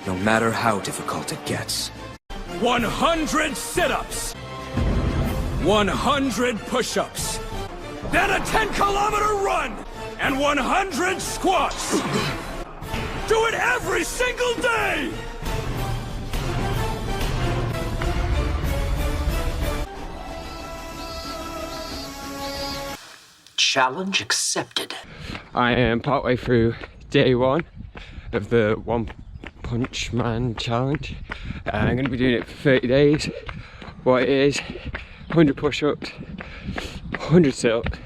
no matter how difficult it gets. 100 sit-ups, 100 push-ups, then a 10-kilometer run, and 100 squats. Do it every single day! Challenge accepted. I am partway through day one of the One Punch Man challenge. I'm going to be doing it for 30 days. What it is, 100 push-ups, 100 sit-ups,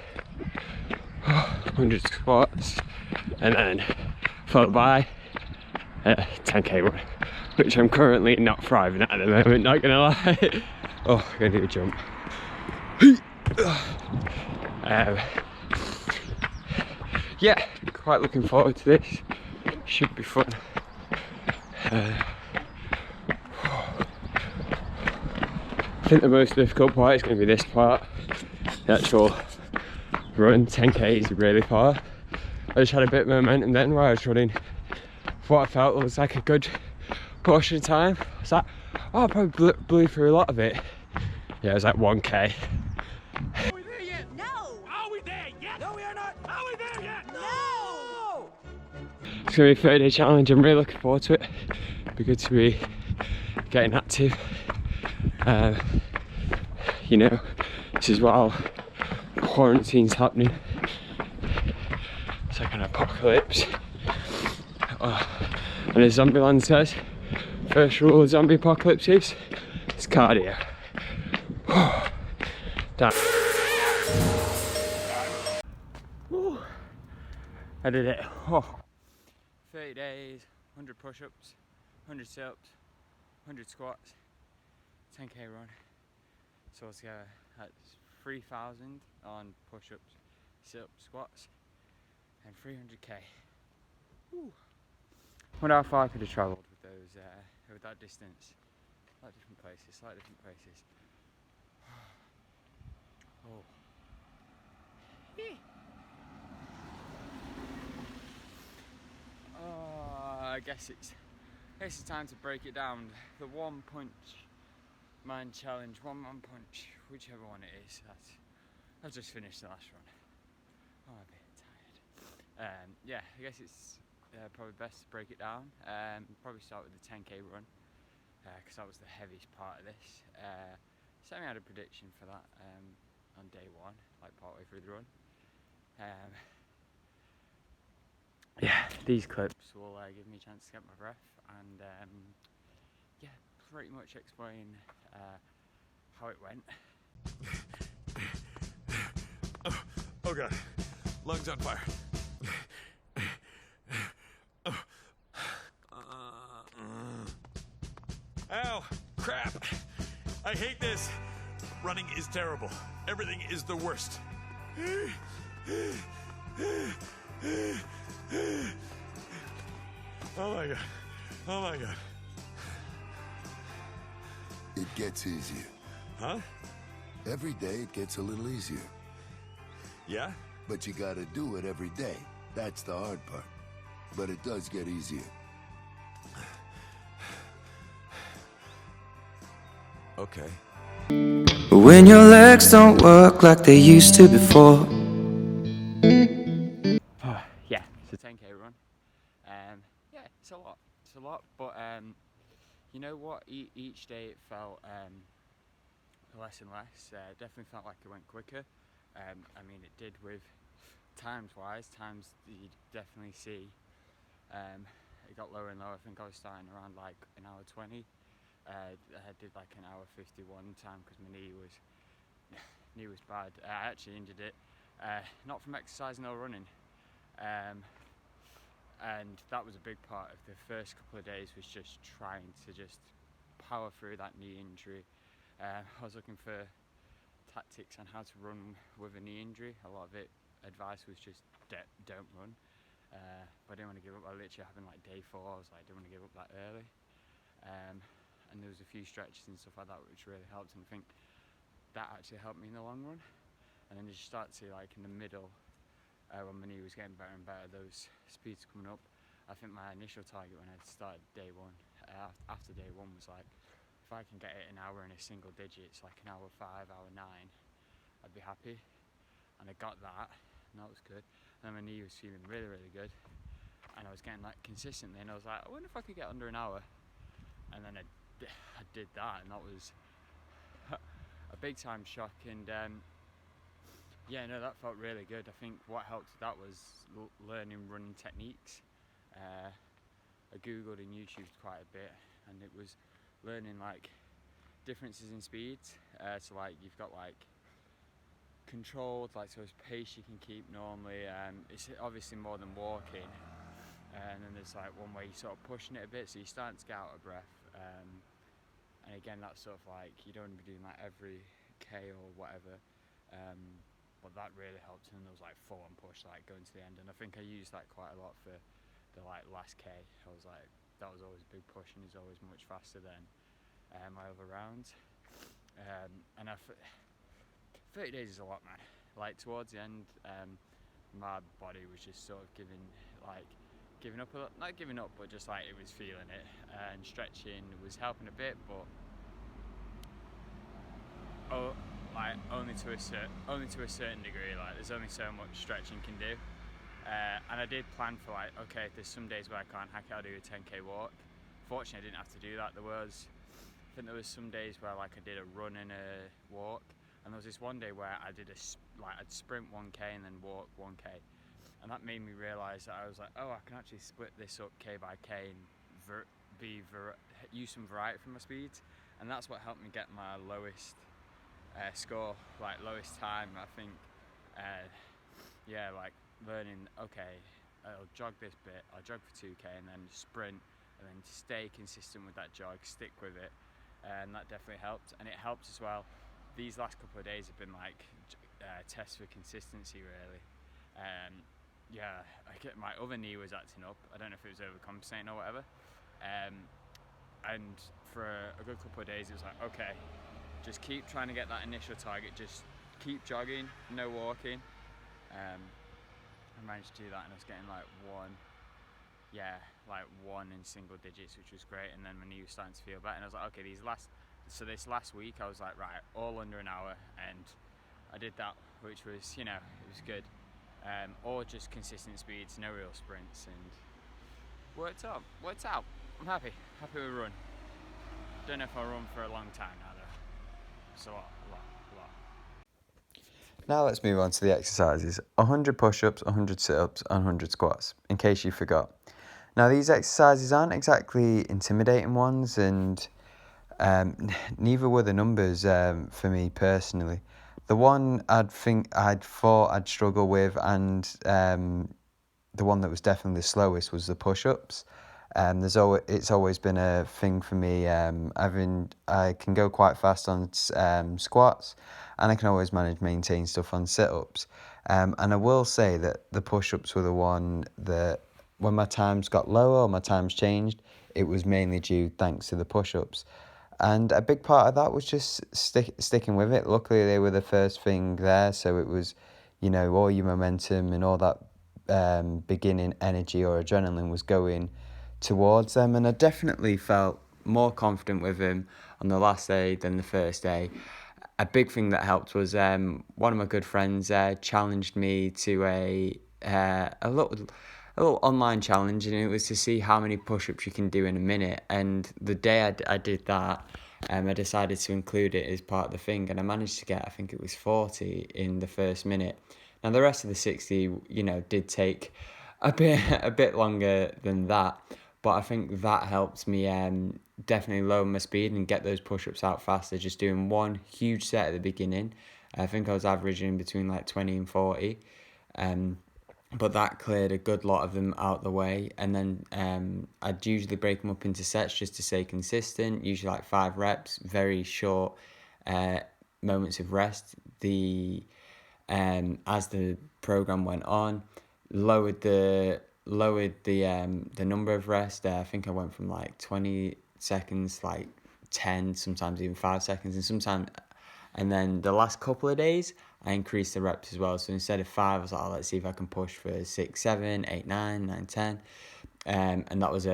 100 squats, and then followed by a 10k run, which I'm currently not thriving at the moment, not gonna lie. Oh, I'm gonna do a jump. Yeah, quite looking forward to this. Should be fun. I think the most difficult part is going to be this part, the actual run. 10k is really far. I just had a bit of momentum then while I was running for what I felt was like a good portion of time. I was like, oh, I probably blew through a lot of it. Yeah, it was like 1k. Are we there yet? No! Are we there yet? No, we are not! Are we there yet? No! It's going to be a 30-day challenge. I'm really looking forward to it. It'd be good to be getting active. You know, this is while quarantine's happening. It's like an apocalypse. And as Zombieland says, first rule of zombie apocalypses is cardio. Damn. Woo. I did it. 30 days, 100 push-ups, 100 sit-ups, 100 squats, 10k run. So altogether that's 3,000 on push-ups, sit-ups, squats, and 300k. Woo. Wonder how far I could have travelled with those, with that distance. Slightly different places, slightly different places. Oh. I guess it's time to break it down. The One Punch Man challenge, one man punch, whichever one it is. I've just finished the last run. Oh, I'm a bit tired. Yeah, I guess it's probably best to break it down. Probably start with the 10k run because that was the heaviest part of this. Sammy had a prediction for that on day one, like partway through the run. Yeah, these clips will give me a chance to get my breath and yeah, pretty much explain how it went. Oh god, lungs on fire. Ow, crap. I hate this. Running is terrible. Everything is the worst. Oh my god. Oh my god. It gets easier. Huh? Every day it gets a little easier. Yeah? But you gotta do it every day. That's the hard part. But it does get easier. Okay. When your legs don't work like they used to before. Yeah, it's a 10k run. Yeah, it's a lot. It's a lot, but you know what? Each day it felt less and less. Definitely felt like it went quicker. I mean, it did with times-wise. Times you definitely see it got lower and lower. I think I was starting around like an hour 20. I did like an hour 51 time because my knee was bad. I actually injured it, not from exercising or running. And that was a big part of the first couple of days, was just trying to just power through that knee injury. I was looking for tactics on how to run with a knee injury. A lot of advice was just don't run, but I didn't want to give up. I literally happened like day 4. I was like, I didn't want to give up that early, and there was a few stretches and stuff like that which really helped, and I think that actually helped me in the long run. And then you start to, like, in the middle, when my knee was getting better and better, those speeds coming up. I think my initial target when I started day 1 after day one was like, if I can get it an hour in a single digits, like an hour 5, hour 9, I'd be happy. And I got that, and that was good. And then my knee was feeling really, really good, and I was getting like consistently, and I was like, I wonder if I could get under an hour. And then I did that, and that was a big time shock. And yeah, no, that felt really good. I think what helped with that was learning running techniques. I googled and YouTubed quite a bit, and it was learning like differences in speeds. So like you've got like controlled, like so it's pace you can keep normally. It's obviously more than walking. And then there's like one way you're sort of pushing it a bit, so you're starting to get out of breath. And again, that's sort of like, you don't want to be doing like every K or whatever. But that really helped, and there was like full on push, like going to the end. And I think I used that quite a lot for the like last K. I was like, that was always a big push, and it's always much faster than my other rounds. And 30 days is a lot, man. Like towards the end, my body was just sort of giving up a lot, not giving up, but just like it was feeling it, and stretching was helping a bit, but only to a certain degree. Like there's only so much stretching can do, and I did plan for like, okay, there's some days where I can't hack it, I'll do a 10k walk. Fortunately, I didn't have to do that. I think there was some days where like I did a run and a walk, and there was this one day where I did I'd sprint 1k and then walk 1k. And that made me realise that I was like, oh, I can actually split this up K by K and use some variety from my speeds. And that's what helped me get my lowest score, like lowest time. I think, like learning, okay, I'll jog this bit, I'll jog for 2k and then sprint, and then stay consistent with that jog, stick with it. And that definitely helped. And it helped as well. These last couple of days have been like tests for consistency, really. Yeah, my other knee was acting up. I don't know if it was overcompensating or whatever. And for a good couple of days, it was like, okay, just keep trying to get that initial target. Just keep jogging, no walking. I managed to do that, and I was getting like one in single digits, which was great. And then my knee was starting to feel better, and I was like, okay, this last week, I was like, right, all under an hour, and I did that, which was, it was good. Or just consistent speeds, no real sprints, and worked out. I'm happy with a run. Don't know if I'll run for a long time now though. It's a lot. Now let's move on to the exercises. 100 push-ups, 100 sit-ups, and 100 squats, in case you forgot. Now these exercises aren't exactly intimidating ones, and neither were the numbers for me personally. The one I'd thought I'd struggle with, and the one that was definitely the slowest, was the push-ups. It's always been a thing for me. I can go quite fast on squats, and I can always maintain stuff on sit-ups. And I will say that the push-ups were the one that, when my times got lower or my times changed, it was mainly due thanks to the push-ups. And a big part of that was just sticking with it. Luckily, they were the first thing there, so it was, all your momentum and all that beginning energy or adrenaline was going towards them. And I definitely felt more confident with him on the last day than the first day. A big thing that helped was one of my good friends challenged me to a little online challenge, and it was to see how many push-ups you can do in a minute. And the day I did that, I decided to include it as part of the thing, and I managed to get, I think it was 40 in the first minute. Now the rest of the 60, did take a bit longer than that, but I think that helped me definitely lower my speed and get those push-ups out faster, just doing one huge set at the beginning. I think I was averaging between like 20 and 40. But that cleared a good lot of them out the way. And then I'd usually break them up into sets just to stay consistent, usually like 5 reps, very short moments of rest. As the program went on, lowered the number of rest. I think I went from like 20 seconds, like 10, sometimes even 5 seconds, and then the last couple of days, I increased the reps as well. So instead of 5, I was like, let's see if I can push for 6, 7, 8, 9, 10. And that was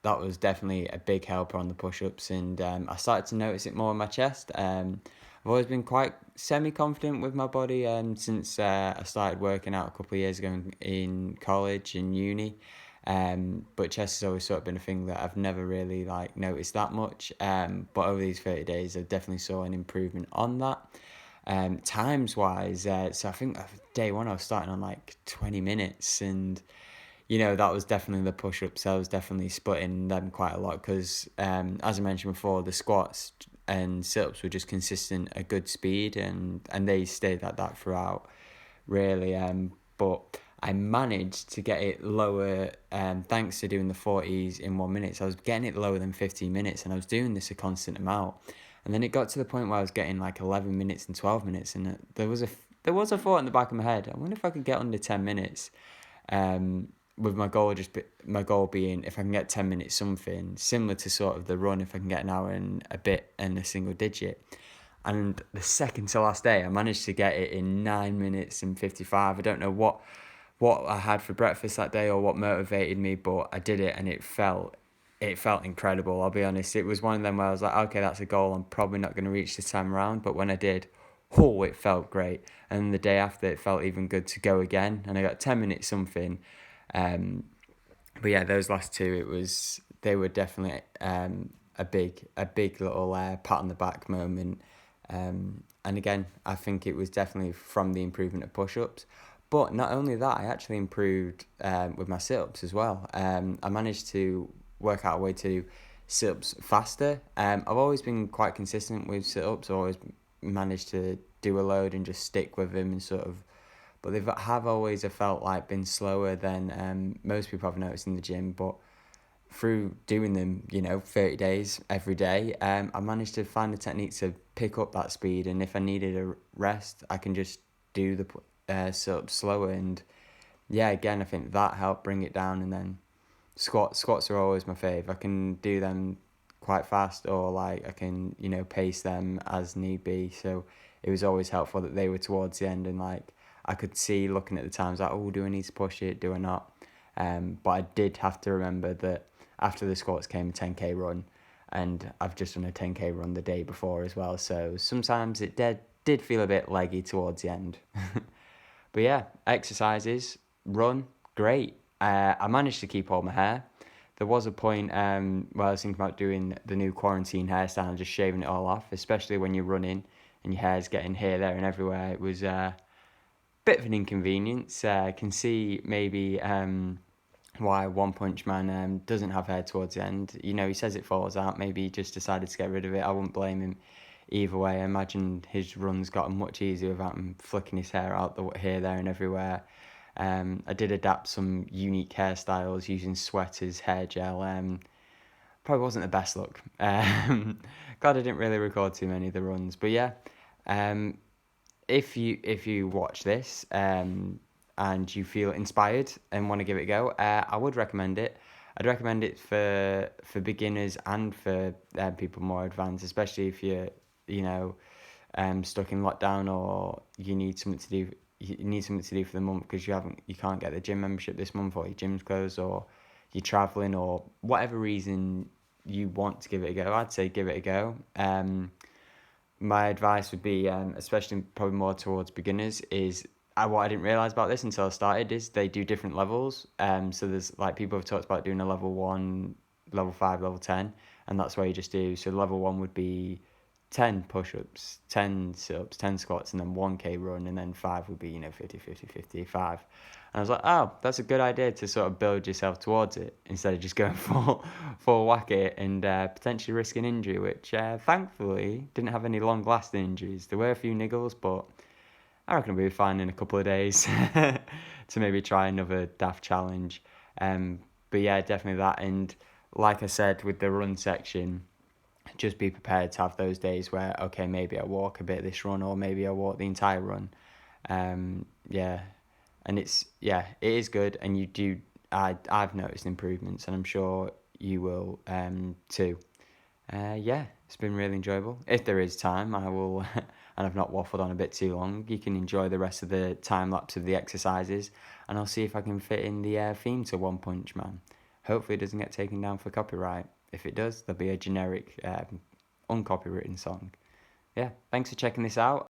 that was definitely a big helper on the push-ups, and I started to notice it more in my chest. I've always been quite semi-confident with my body since I started working out a couple of years ago in college and uni. But chest has always sort of been a thing that I've never really like noticed that much. But over these 30 days, I definitely saw an improvement on that. Times wise, so I think day one I was starting on like 20 minutes, and that was definitely the push-ups. I was definitely splitting them quite a lot because, as I mentioned before, the squats and sit-ups were just consistent, a good speed, and they stayed at that throughout, really. But I managed to get it lower, thanks to doing the 40s in 1 minute. So I was getting it lower than 15 minutes, and I was doing this a constant amount. And then it got to the point where I was getting like 11 minutes and 12 minutes, and there was a thought in the back of my head. I wonder if I could get under 10 minutes. With my goal being if I can get 10 minutes something similar to sort of the run, if I can get an hour and a bit and a single digit. And the second to last day, I managed to get it in 9 minutes and 55. I don't know what I had for breakfast that day or what motivated me, but I did it, and it felt incredible. I'll be honest. It was one of them where I was like, okay, that's a goal I'm probably not going to reach this time around. But when I did, it felt great. And the day after, it felt even good to go again. And I got 10 minutes something. But yeah, those last two, they were definitely a big little pat on the back moment. And again, I think it was definitely from the improvement of push-ups. But not only that, I actually improved with my sit-ups as well. I managed to work out a way to do sit-ups faster. I've always been quite consistent with sit-ups. I've always managed to do a load and just stick with them and sort of, but they have always, I felt like, been slower than most people I've noticed in the gym. But through doing them, 30 days every day, I managed to find a technique to pick up that speed. And if I needed a rest, I can just do the sit-ups slower. And yeah, again, I think that helped bring it down. And then squats are always my fave. I can do them quite fast, or like I can, pace them as need be. So it was always helpful that they were towards the end, and like I could see looking at the times like, oh, do I need to push it? Do I not? But I did have to remember that after the squats came a 10k run, and I've just done a 10k run the day before as well. So sometimes it did feel a bit leggy towards the end. But yeah, exercises, run, great. I managed to keep all my hair. There was a point where I was thinking about doing the new quarantine hairstyle and just shaving it all off, especially when you're running and your hair's getting here, there and everywhere. It was a bit of an inconvenience. I can see maybe why One Punch Man doesn't have hair towards the end. He says it falls out. Maybe he just decided to get rid of it. I wouldn't blame him either way. I imagine his runs got much easier without him flicking his hair out here, there and everywhere. I did adapt some unique hairstyles using sweaters, hair gel. Probably wasn't the best look. God, I didn't really record too many of the runs. But yeah, if you watch this and you feel inspired and want to give it a go, I would recommend it. I'd recommend it for beginners and for people more advanced, especially if you're stuck in lockdown, or you need something to do. You need something to do for the month because you can't get the gym membership this month, or your gym's closed, or you're traveling, or whatever reason you want to give it a go. I'd say give it a go. My advice would be, especially probably more towards beginners, is what I didn't realize about this until I started is they do different levels. So there's like people have talked about doing a level 1, level 5, level 10, and that's where you just do. So level 1 would be 10 push-ups, 10 sit-ups, 10 squats, and then 1k run, and then 5 would be 50, 50, 55. And I was like, oh, that's a good idea to sort of build yourself towards it instead of just going full whack it and potentially risking injury, which thankfully didn't have any long-lasting injuries. There were a few niggles, but I reckon we'll be fine in a couple of days to maybe try another daft challenge. But yeah, definitely that. And like I said, with the run section, just be prepared to have those days where, okay, maybe I walk a bit this run, or maybe I walk the entire run. Yeah, and it is good, and you do. I've noticed improvements, and I'm sure you will too. Yeah, it's been really enjoyable. If there is time, I will, and I've not waffled on a bit too long, you can enjoy the rest of the time lapse of the exercises, and I'll see if I can fit in the theme to One Punch Man. Hopefully it doesn't get taken down for copyright. If it does, there'll be a generic uncopywritten song. Yeah, thanks for checking this out.